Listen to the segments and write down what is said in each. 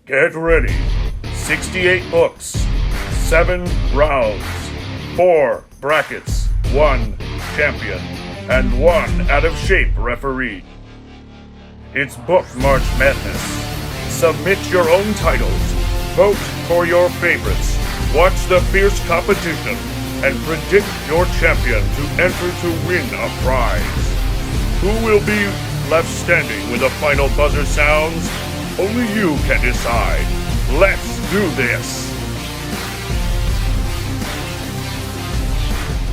Get ready. 68 books, 7 rounds, 4 brackets, 1 champion, and 1 out-of-shape referee. It's Book March Madness. Submit your own titles, vote for your favorites, watch the fierce competition, and predict your champion to enter to win a prize. Who will be left standing when the final buzzer sounds? Only you can decide. Let's do this!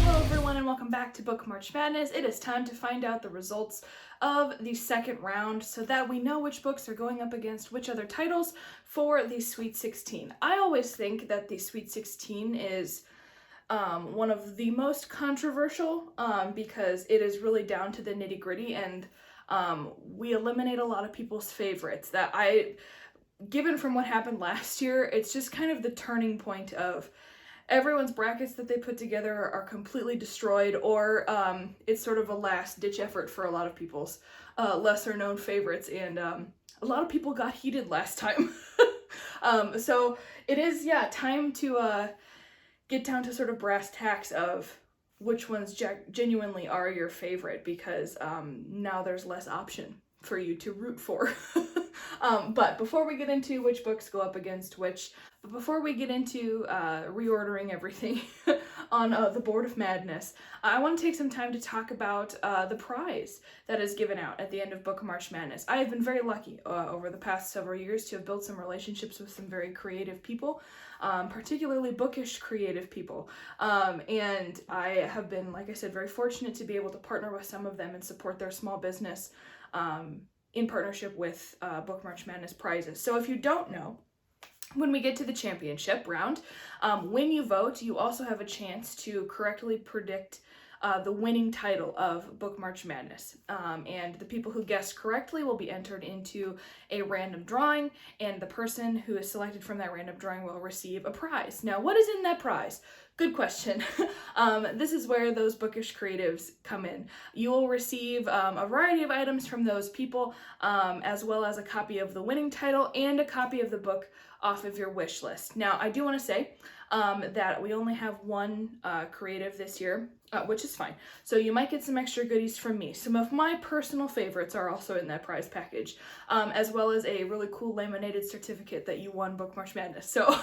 Hello everyone and welcome back to Book March Madness. It is time to find out the results of the second round so that we know which books are going up against which other titles for the Sweet 16. I always think that the Sweet 16 is one of the most controversial because it is really down to the nitty-gritty, and we eliminate a lot of people's favorites given from what happened last year. It's just kind of the turning point of everyone's brackets that they put together are completely destroyed, or it's sort of a last-ditch effort for a lot of people's lesser-known favorites, and a lot of people got heated last time. So it is, time to get down to sort of brass tacks of which ones genuinely are your favorite, because now there's less option for you to root for. But before we get into which books go up against which, before we get into reordering everything on the Board of Madness, I want to take some time to talk about the prize that is given out at the end of Book March Madness. I have been very lucky over the past several years to have built some relationships with some very creative people, particularly bookish creative people. And I have been, like I said, very fortunate to be able to partner with some of them and support their small business in partnership with Book March Madness prizes. So if you don't know, when we get to the championship round, when you vote, you also have a chance to correctly predict the winning title of Book March Madness. And the people who guessed correctly will be entered into a random drawing, and the person who is selected from that random drawing will receive a prize. Now, what is in that prize? Good question. This is where those bookish creatives come in. You will receive a variety of items from those people, as well as a copy of the winning title and a copy of the book off of your wish list. Now, I do want to say that we only have one creative this year, which is fine. So you might get some extra goodies from me. Some of my personal favorites are also in that prize package, as well as a really cool laminated certificate that you won Book March Madness. So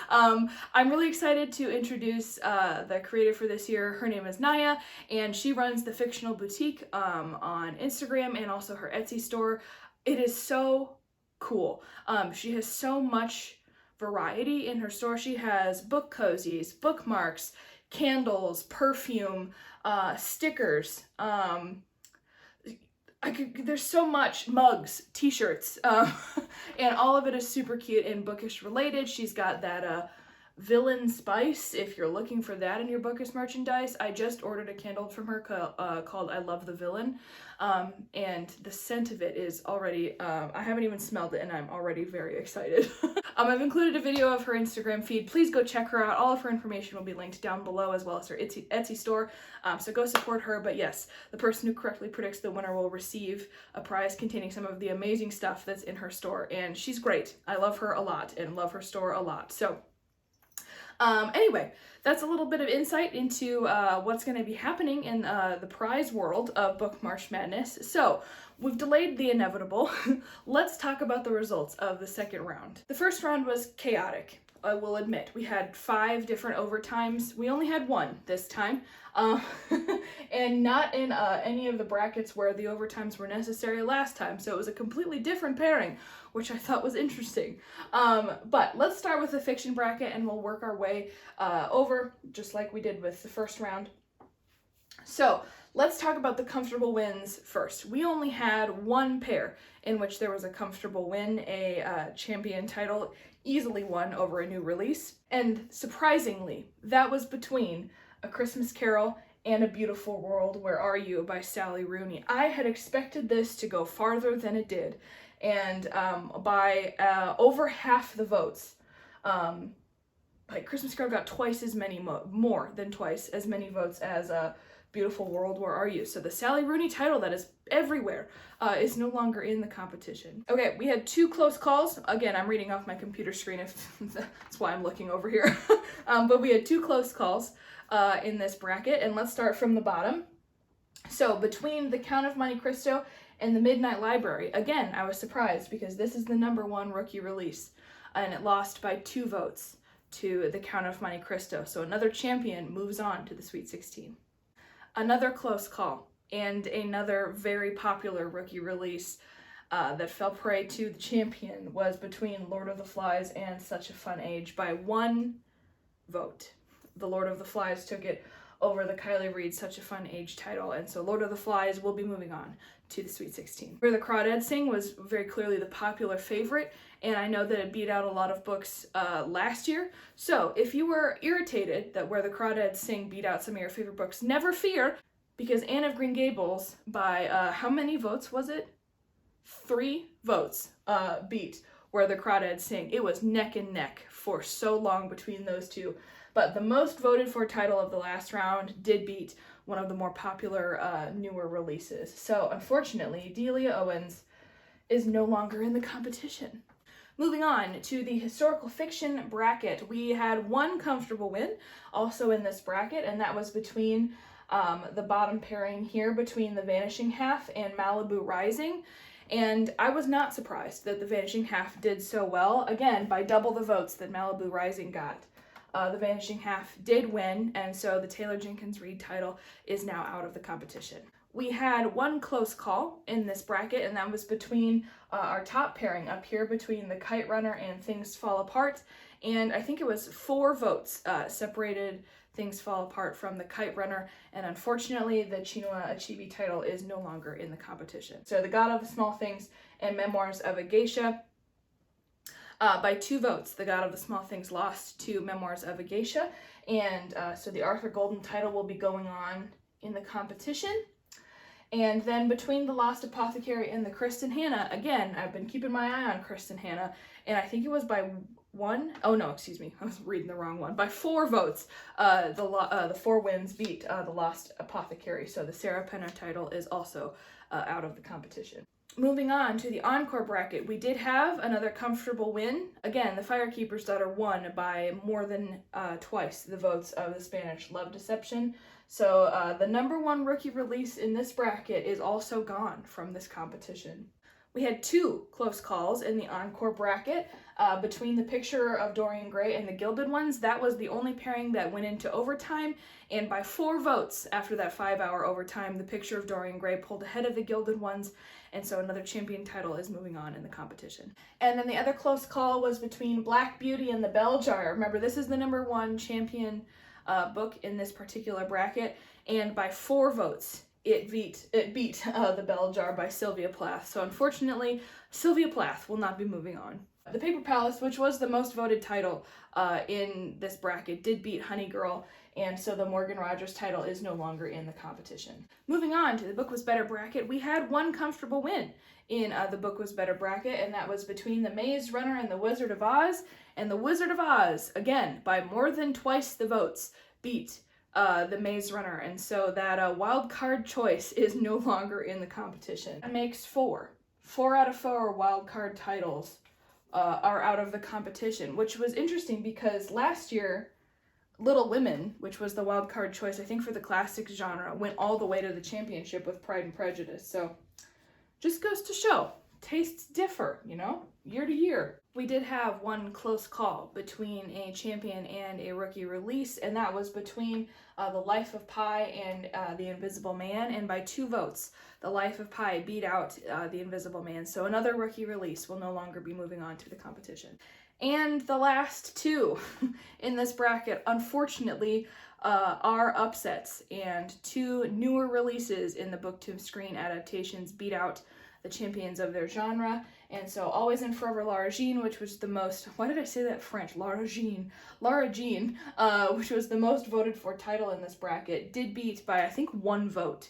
I'm really excited to introduce the creator for this year. Her name is Naya, and she runs the Fictional Boutique on Instagram and also her Etsy store. It is so cool. She has so much variety in her store. She has book cozies, bookmarks, candles, perfume, stickers, there's so much, mugs, t-shirts, and all of it is super cute and bookish related. She's got that villain spice if you're looking for that in your bookish merchandise. I just ordered a candle from her called I Love the Villain, and the scent of it is already, I haven't even smelled it and I'm already very excited. I've included a video of her Instagram feed. Please go check her out. All of her information will be linked down below, as well as her Etsy store, so go support her. But yes, the person who correctly predicts the winner will receive a prize containing some of the amazing stuff that's in her store, and she's great. I love her a lot and love her store a lot. So anyway, that's a little bit of insight into what's going to be happening in the prize world of Book March Madness. So we've delayed the inevitable. Let's talk about the results of the second round. The first round was chaotic, I will admit. We had 5 different overtimes. We only had 1 this time, and not in any of the brackets where the overtimes were necessary last time. So it was a completely different pairing, which I thought was interesting. But let's start with the fiction bracket, and we'll work our way over, just like we did with the first round. So let's talk about the comfortable wins first. We only had 1 pair in which there was a comfortable win, a champion title easily won over a new release. And surprisingly, that was between A Christmas Carol and A Beautiful World, Where Are You by Sally Rooney. I had expected this to go farther than it did. And by over half the votes, like Christmas Carol got twice as many, more than twice as many votes as Beautiful World, Where Are You? So the Sally Rooney title that is everywhere is no longer in the competition. Okay, we had 2 close calls. Again, I'm reading off my computer screen, if that's why I'm looking over here. But we had 2 close calls in this bracket, and let's start from the bottom. So between The Count of Monte Cristo and The Midnight Library, again, I was surprised because this is the #1 rookie release, and it lost by 2 votes to The Count of Monte Cristo. So another champion moves on to the Sweet 16. Another close call and another very popular rookie release that fell prey to the champion was between Lord of the Flies and Such a Fun Age by 1 vote. The Lord of the Flies took it over the Kylie Reid Such a Fun Age title, and so Lord of the Flies will be moving on to the Sweet 16. Where the Crawdads Sing was very clearly the popular favorite, and I know that it beat out a lot of books last year. So if you were irritated that Where the Crawdads Sing beat out some of your favorite books, never fear, because Anne of Green Gables, by how many votes was it? 3 votes beat Where the Crawdads Sing. It was neck and neck for so long between those two. But the most voted for title of the last round did beat one of the more popular newer releases. So unfortunately, Delia Owens is no longer in the competition. Moving on to the historical fiction bracket, we had 1 comfortable win also in this bracket, and that was between the bottom pairing here between The Vanishing Half and Malibu Rising. And I was not surprised that The Vanishing Half did so well, again, by double the votes that Malibu Rising got. The Vanishing Half did win, and so the Taylor Jenkins Reid title is now out of the competition. We had 1 close call in this bracket, and that was between our top pairing up here between The Kite Runner and Things Fall Apart, and I think it was 4 votes separated Things Fall Apart from The Kite Runner, and unfortunately the Chinua Achebe title is no longer in the competition. So The God of the Small Things and Memoirs of a Geisha, by 2 votes, The God of the Small Things lost to Memoirs of a Geisha, and so the Arthur Golden title will be going on in the competition. And then between The Lost Apothecary and the Kristen Hannah, again, I've been keeping my eye on Kristen Hannah, and I think it was by 1, oh no, excuse me, I was reading the wrong one, by 4 votes, the 4 wins beat The Lost Apothecary, so the Sarah Penna title is also out of the competition. Moving on to the encore bracket, we did have another comfortable win. Again, The Firekeeper's Daughter won by more than twice the votes of the Spanish Love Deception. So the #1 rookie release in this bracket is also gone from this competition. We had 2 close calls in the encore bracket between The Picture of Dorian Gray and The Gilded Ones. That was the only pairing that went into overtime, and by 4 votes after that 5-hour overtime, The Picture of Dorian Gray pulled ahead of The Gilded Ones, and so another champion title is moving on in the competition. And then the other close call was between Black Beauty and The Bell Jar. Remember, this is the #1 champion book in this particular bracket, and by 4 votes, it beat The Bell Jar by Sylvia Plath. So unfortunately, Sylvia Plath will not be moving on. The Paper Palace, which was the most voted title in this bracket, did beat Honey Girl, and so the Morgan Rogers title is no longer in the competition. Moving on to the Book Was Better bracket, we had 1 comfortable win in the Book Was Better bracket, and that was between The Maze Runner and The Wizard of Oz, and The Wizard of Oz, again, by more than twice the votes, beat The Maze Runner, and so that wild card choice is no longer in the competition. That makes 4 out of 4 wild card titles are out of the competition, which was interesting because last year Little Women, which was the wild card choice I think for the classics genre, went all the way to the championship with Pride and Prejudice. So just goes to show, tastes differ, you know, year to year. We did have 1 close call between a champion and a rookie release, and that was between The Life of Pi and The Invisible Man, and by 2 votes, The Life of Pi beat out The Invisible Man, so another rookie release will no longer be moving on to the competition. And the last 2 in this bracket, unfortunately, are upsets, and 2 newer releases in the Booktube screen adaptations beat out the champions of their genre. And so Always and Forever Lara Jean, which was the most, why did I say that French? Lara Jean, which was the most voted for title in this bracket, did beat by I think 1 vote.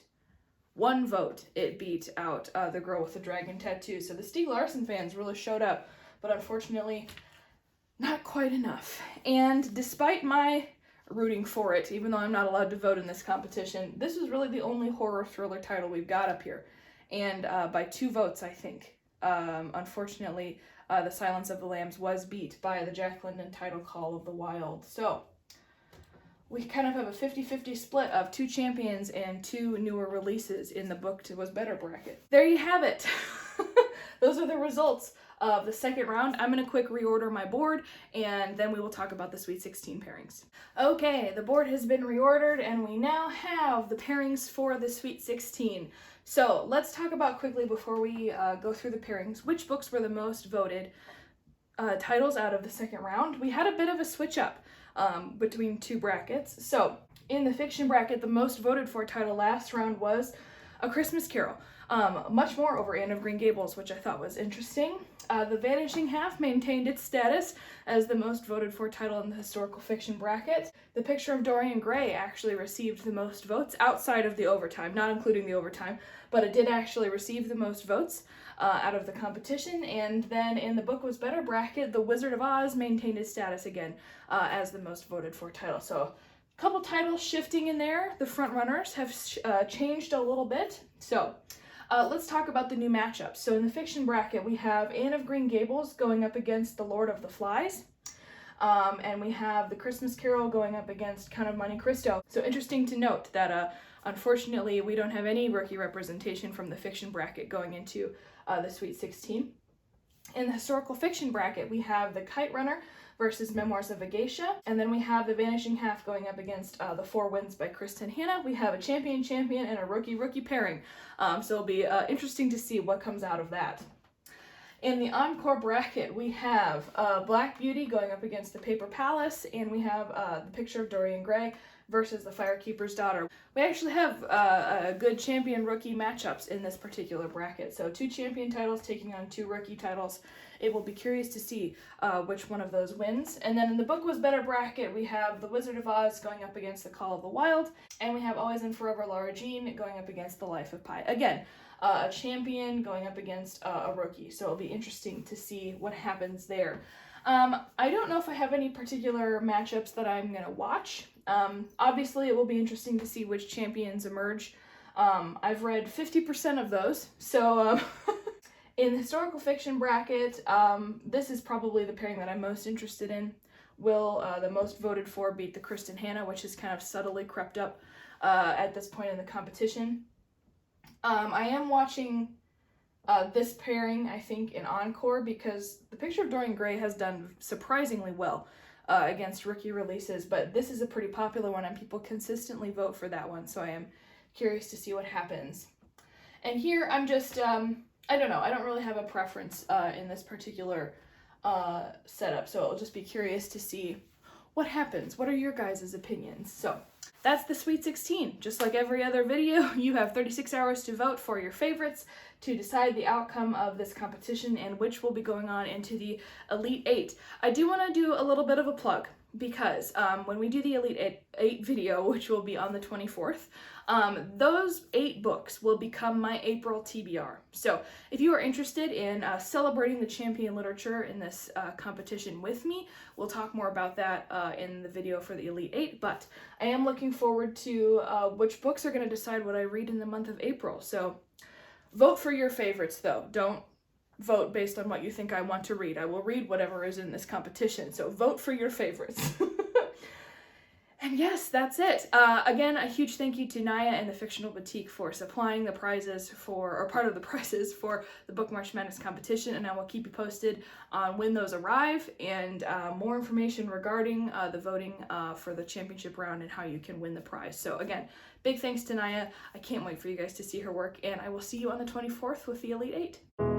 1 vote it beat out The Girl with the Dragon Tattoo. So the Stieg Larsson fans really showed up, but unfortunately not quite enough. And despite my rooting for it, even though I'm not allowed to vote in this competition. This is really the only horror thriller title we've got up here, and by 2 votes, I think. Unfortunately, The Silence of the Lambs was beat by the Jack London title Call of the Wild. So we kind of have a 50-50 split of 2 champions and 2 newer releases in the Book Was Better bracket. There you have it. Those are the results of the second round. I'm going to quick reorder my board, and then we will talk about the Sweet 16 pairings. Okay, the board has been reordered, and we now have the pairings for the Sweet 16. So let's talk about quickly, before we go through the pairings, which books were the most voted titles out of the second round. We had a bit of a switch up between 2 brackets. So in the fiction bracket, the most voted for title last round was A Christmas Carol. Much more over Anne of Green Gables, which I thought was interesting. The Vanishing Half maintained its status as the most voted for title in the historical fiction bracket. The Picture of Dorian Gray actually received the most votes outside of the overtime, not including the overtime, but it did actually receive the most votes out of the competition. And then in the Book Was Better bracket, The Wizard of Oz maintained its status again as the most voted for title. So a couple titles shifting in there. The front runners have changed a little bit. So let's talk about the new matchups. So in the fiction bracket, we have Anne of Green Gables going up against The Lord of the Flies. And we have The Christmas Carol going up against Count of Monte Cristo. So interesting to note that unfortunately we don't have any rookie representation from the fiction bracket going into the Sweet 16. In the historical fiction bracket, we have The Kite Runner versus Memoirs of a Geisha, and then we have The Vanishing Half going up against The Four Winds by Kristen Hanna. We have a champion and a rookie pairing, so it'll be interesting to see what comes out of that. In the encore bracket, we have Black Beauty going up against The Paper Palace, and we have The Picture of Dorian Gray versus The Firekeeper's Daughter. We actually have a good champion rookie matchups in this particular bracket. So 2 champion titles taking on 2 rookie titles. It will be curious to see which one of those wins. And then in the Book Was Better bracket, we have The Wizard of Oz going up against The Call of the Wild, and we have Always and Forever Laura Jean going up against The Life of Pi. Again, a champion going up against a rookie, so it'll be interesting to see what happens there. I don't know if I have any particular matchups that I'm going to watch. Obviously, it will be interesting to see which champions emerge. I've read 50% of those, so in the historical fiction bracket, this is probably the pairing that I'm most interested in. Will the most voted for beat the Kristen Hanna, which has kind of subtly crept up at this point in the competition. I am watching this pairing, I think, in Encore, because The Picture of Dorian Gray has done surprisingly well against rookie releases, but this is a pretty popular one and people consistently vote for that one, so I am curious to see what happens. And here I'm just, I don't know, I don't really have a preference in this particular setup, so I'll just be curious to see what happens. What are your guys' opinions? So that's the Sweet 16. Just like every other video, you have 36 hours to vote for your favorites to decide the outcome of this competition and which will be going on into the Elite 8. I do want to do a little bit of a plug because when we do the Elite 8 video, which will be on the 24th, those 8 books will become my April TBR. So if you are interested in celebrating the champion literature in this competition with me, we'll talk more about that in the video for the Elite 8, but I am looking forward to which books are going to decide what I read in the month of April. So vote for your favorites, though. Don't vote based on what you think I want to read. I will read whatever is in this competition, so vote for your favorites. And yes, that's it. Again, a huge thank you to Naya and the Fictional Boutique for supplying the prizes for, or part of the prizes for the Book March Madness competition, and I will keep you posted on when those arrive and more information regarding the voting for the championship round and how you can win the prize. So again, big thanks to Naya. I can't wait for you guys to see her work, and I will see you on the 24th with the Elite 8.